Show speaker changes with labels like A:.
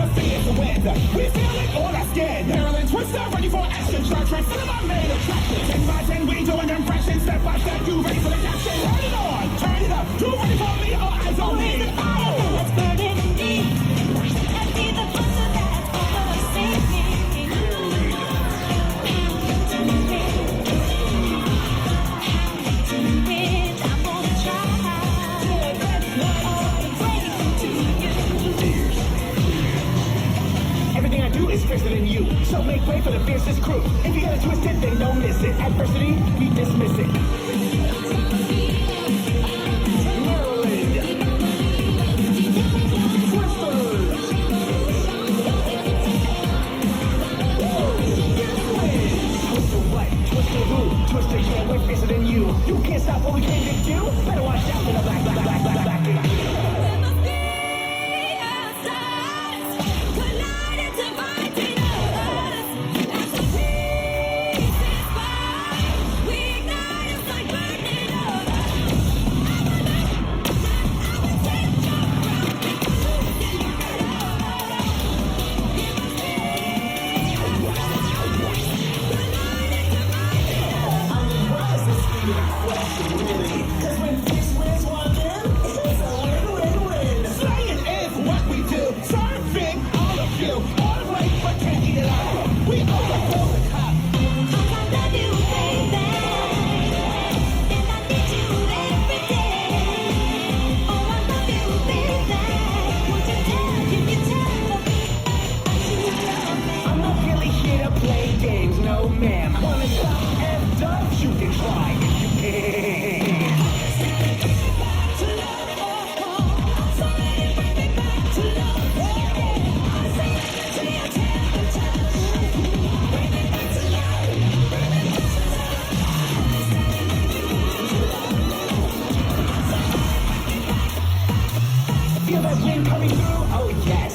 A: just is the wind. We feel it on our skin. Maryland Twister, ready for action. Try cinema main attraction. 10 by 10, we doing impressions. Step by step, you ready for the action? Turn it on, turn it up. You ready for me? All eyes on me.
B: The fire that's burning in me. I see the thunder that's over the city.
A: Everything I do is fiercer than you, so make way for the fiercest crew. If you get it twisted, then don't miss it. Adversity, we dismiss it. Maryland. Twisters. Twister what? Twister who? Twister, yeah, we're fiercer than you. You can't stop what we came to do. Better watch out for the black. Cause when this wins one game, it's a win. Slaying is what we do. Serving all of you. All the way, but can't eat it all. We overthrow the cop.
B: I love you, baby. And I need you every day. Oh, I love you, baby. Won't you tell me?
A: I'm not really here to play games, no ma'am. Wanna stop and done, you can try if you can. Feel that wind coming through? Oh yes.